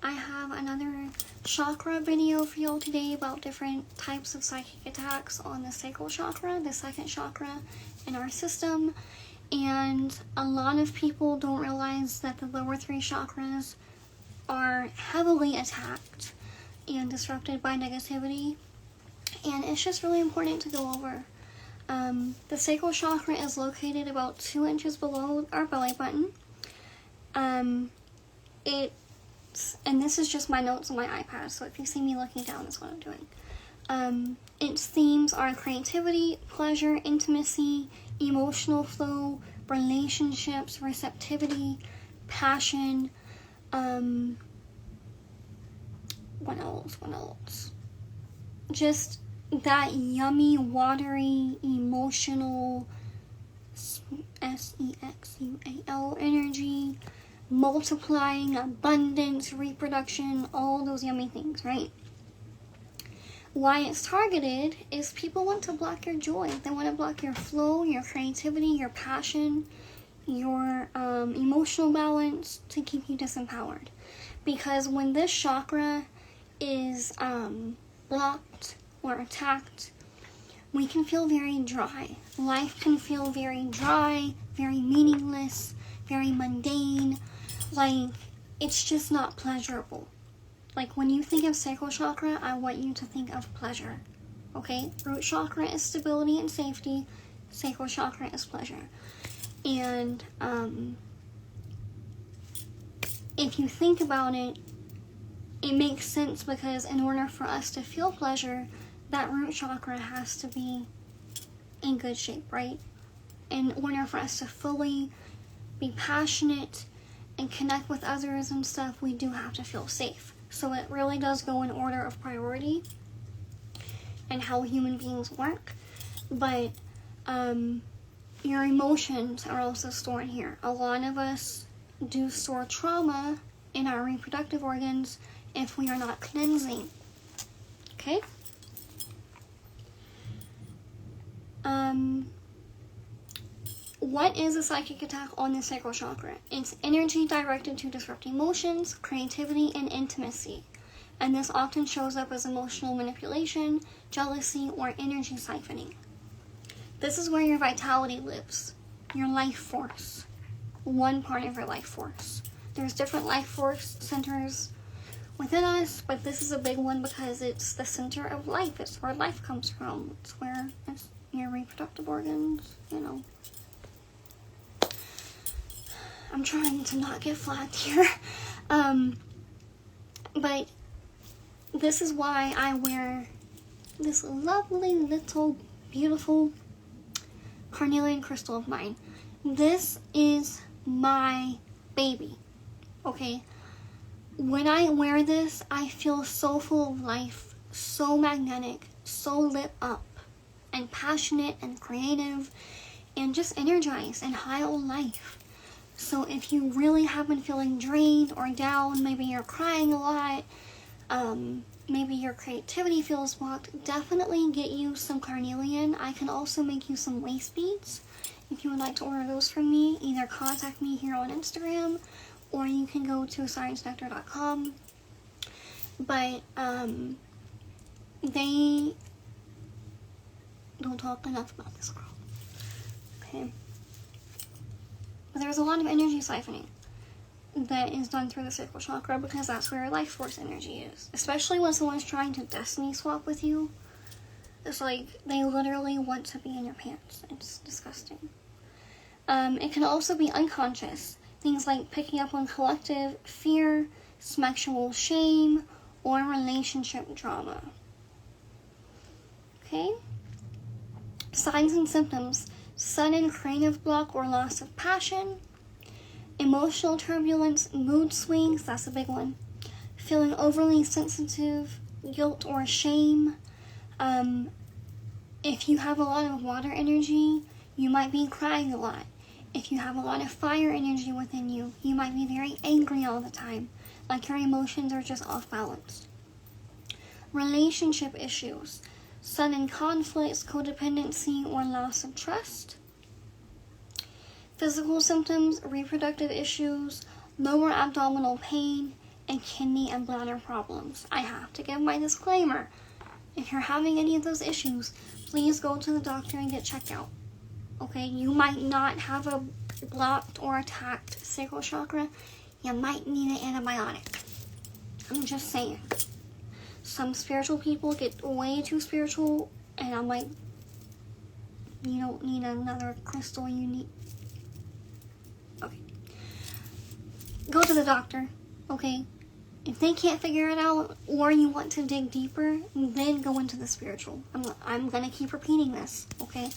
I have another chakra video for y'all today about different types of psychic attacks on the sacral chakra, the second chakra in our system. And a lot of people don't realize that the lower 3 chakras are heavily attacked and disrupted by negativity. And it's just really important to go over. The sacral chakra is located about 2 inches below our belly button. And this is just my notes on my iPad, so if you see me looking down, that's what I'm doing. Its themes are creativity, pleasure, intimacy, emotional flow, relationships, receptivity, passion, what else? Just that yummy, watery, emotional, sexual energy, multiplying, abundance, reproduction, all those yummy things, right? Why it's targeted is people want to block your joy. They want to block your flow, your creativity, your passion, your emotional balance, to keep you disempowered. Because when this chakra is blocked or attacked, we can feel very dry. Life can feel very dry, very meaningless, very mundane. Like, it's just not pleasurable. Like, when you think of sacral chakra, I want you to think of pleasure. Okay? Root chakra is stability and safety. Sacral chakra is pleasure. And if you think about it, it makes sense, because in order for us to feel pleasure, that root chakra has to be in good shape, right? In order for us to fully be passionate and connect with others and stuff, we do have to feel safe. So it really does go in order of priority and how human beings work. But your emotions are also stored here. A lot of us do store trauma in our reproductive organs if we are not cleansing. Okay? What is a psychic attack on the sacral chakra? It's energy directed to disrupt emotions, creativity, and intimacy. And this often shows up as emotional manipulation, jealousy, or energy siphoning. This is where your vitality lives, your life force, one part of your life force. There's different life force centers within us, but this is a big one because it's the center of life. It's where life comes from. It's where it's your reproductive organs, you know. I'm trying to not get flagged here. But this is why I wear this lovely little beautiful carnelian crystal of mine. This is my baby, okay? When I wear this, I feel so full of life, so magnetic, so lit up, and passionate and creative, and just energized and high on life. So if you really have been feeling drained or down, maybe you're crying a lot, maybe your creativity feels blocked, definitely get you some carnelian. I can also make you some lace beads. If you would like to order those from me, either contact me here on Instagram, or you can go to sciencnectar.com. But they don't talk enough about this girl. Okay. But there's a lot of energy siphoning that is done through the sacral chakra, because that's where your life force energy is. Especially when someone's trying to destiny swap with you. It's like they literally want to be in your pants. It's disgusting. It can also be unconscious. Things like picking up on collective fear, sexual shame, or relationship drama. Okay? Signs and symptoms: sudden creative block or loss of passion, emotional turbulence, mood swings, that's a big one, feeling overly sensitive, guilt or shame. If you have a lot of water energy, you might be crying a lot. If you have a lot of fire energy within you, you might be very angry all the time, like your emotions are just off balance. Relationship issues: sudden conflicts, codependency, or loss of trust. Physical symptoms: reproductive issues, lower abdominal pain, and kidney and bladder problems. I have to give my disclaimer. If you're having any of those issues, please go to the doctor and get checked out. Okay, you might not have a blocked or attacked sacral chakra. You might need an antibiotic. I'm just saying. Some spiritual people get way too spiritual, and I'm like, you don't need another crystal, you need... Okay. Go to the doctor, okay? If they can't figure it out, or you want to dig deeper, then go into the spiritual. I'm gonna keep repeating this, okay?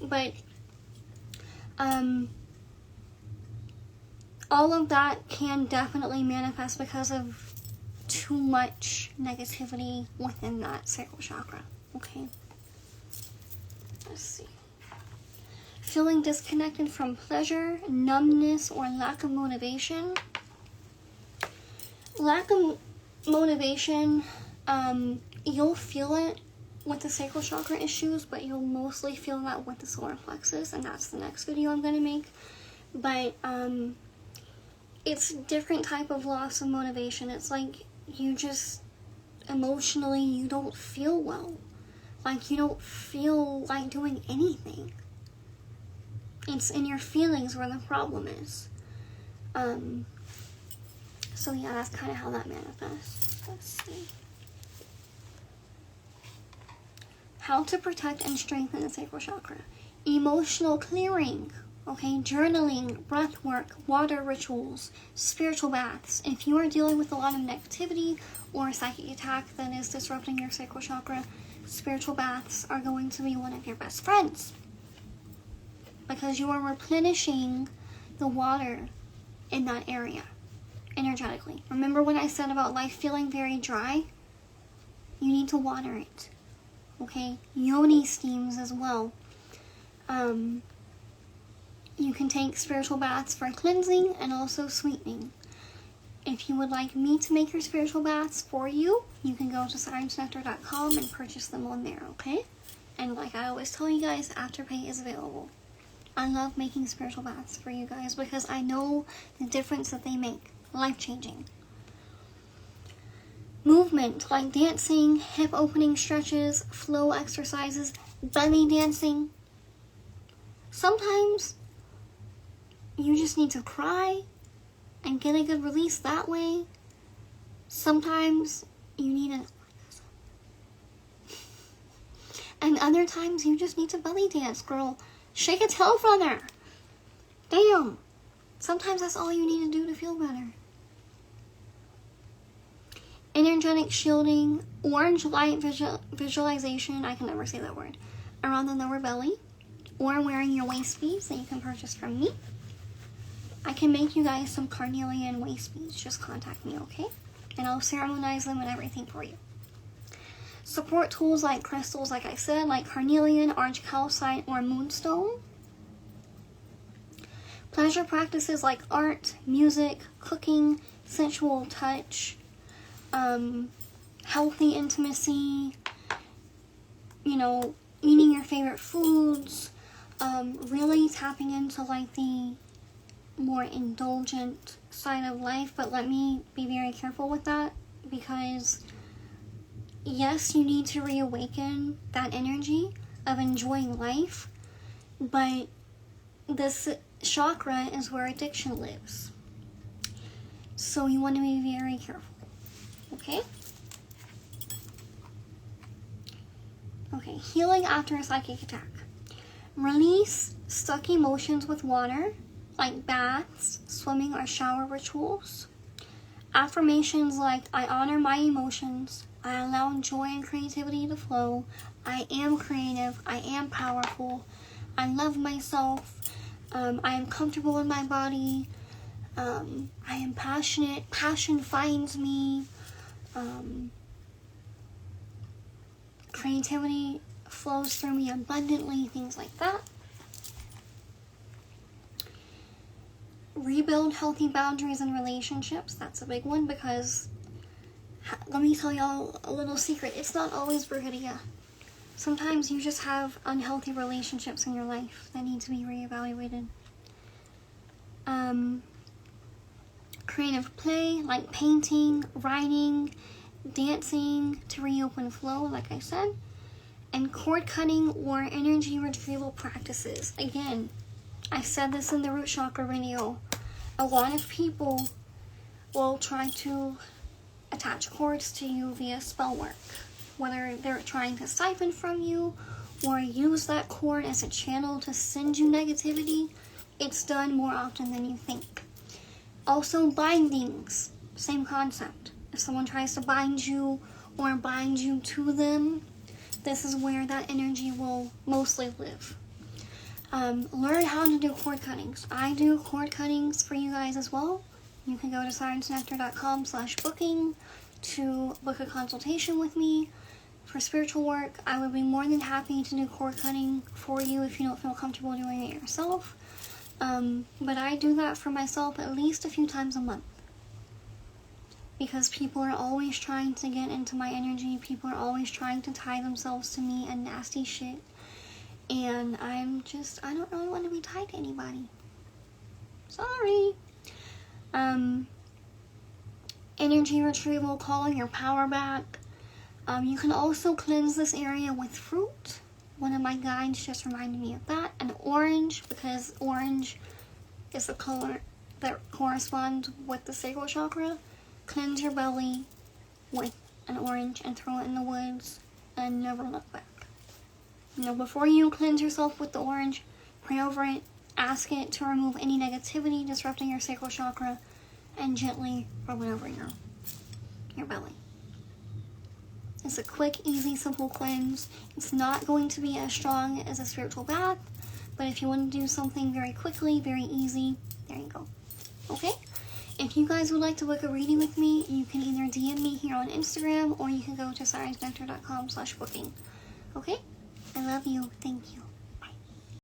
But, all of that can definitely manifest because of too much negativity within that sacral chakra, okay? Let's see. Feeling disconnected from pleasure, numbness, or lack of motivation. Lack of motivation, you'll feel it with the sacral chakra issues, but you'll mostly feel that with the solar plexus, and that's the next video I'm going to make. But, it's a different type of loss of motivation. It's like you just, emotionally, you don't feel well. Like you don't feel like doing anything. It's in your feelings where the problem is. So yeah, that's kind of how that manifests. Let's see. How to protect and strengthen the sacral chakra. Emotional clearing. Okay, journaling, breath work, water rituals, spiritual baths. If you are dealing with a lot of negativity or a psychic attack that is disrupting your sacral chakra, spiritual baths are going to be one of your best friends. Because you are replenishing the water in that area energetically. Remember when I said about life feeling very dry? You need to water it. Okay? Yoni steams as well. You can take spiritual baths for cleansing and also sweetening. If you would like me to make your spiritual baths for you, you can go to sirensnectar.com and purchase them on there, okay? And like I always tell you guys, Afterpay is available. I love making spiritual baths for you guys because I know the difference that they make. Life-changing. Movement, like dancing, hip opening stretches, flow exercises, belly dancing. Sometimes you just need to cry and get a good release that way. Sometimes you need an orgasm. And other times you just need to belly dance, girl. Shake a tail feather. Damn. Sometimes that's all you need to do to feel better. Energetic shielding, orange light visualization, I can never say that word, around the lower belly, or wearing your waist beads that you can purchase from me. I can make you guys some carnelian waist beads. Just contact me, okay? And I'll ceremonize them and everything for you. Support tools like crystals, like I said, like carnelian, orange calcite, or moonstone. Pleasure practices like art, music, cooking, sensual touch, healthy intimacy, you know, eating your favorite foods, really tapping into like the more indulgent side of life. But let me be very careful with that, because yes, you need to reawaken that energy of enjoying life, but this chakra is where addiction lives. So you want to be very careful. Okay? Okay, healing after a psychic attack. Release stuck emotions with water, like baths, swimming, or shower rituals. Affirmations like, I honor my emotions, I allow joy and creativity to flow, I am creative, I am powerful, I love myself, I am comfortable in my body, I am passionate, passion finds me, creativity flows through me abundantly, things like that. Rebuild healthy boundaries in relationships. That's a big one, because let me tell y'all a little secret. It's not always Brigadia. Sometimes you just have unhealthy relationships in your life that need to be reevaluated. creative play like painting, writing, dancing to reopen flow, like I said, and cord cutting or energy retrieval practices. Again, I said this in the root chakra video. A lot of people will try to attach cords to you via spell work, whether they're trying to siphon from you or use that cord as a channel to send you negativity. It's done more often than you think. Also, bindings, same concept. If someone tries to bind you or bind you to them, this is where that energy will mostly live. Learn how to do cord cuttings. I do cord cuttings for you guys as well. You can go to sirensnectar.com/booking to book a consultation with me for spiritual work. I would be more than happy to do cord cutting for you if you don't feel comfortable doing it yourself. But I do that for myself at least a few times a month. Because people are always trying to get into my energy. People are always trying to tie themselves to me and nasty shit. And I don't really want to be tied to anybody. Sorry. Energy retrieval, calling your power back. You can also cleanse this area with fruit. One of my guides just reminded me of that. An orange, because orange is the color that corresponds with the sacral chakra. Cleanse your belly with an orange and throw it in the woods and never look back. Before you cleanse yourself with the orange, pray over it, ask it to remove any negativity disrupting your sacral chakra, and gently rub it over your belly. It's a quick, easy, simple cleanse. It's not going to be as strong as a spiritual bath, but if you want to do something very quickly, very easy, there you go. Okay? If you guys would like to book a reading with me, you can either DM me here on Instagram or you can go to sirensnectar.com/booking. Okay? I love you. Thank you.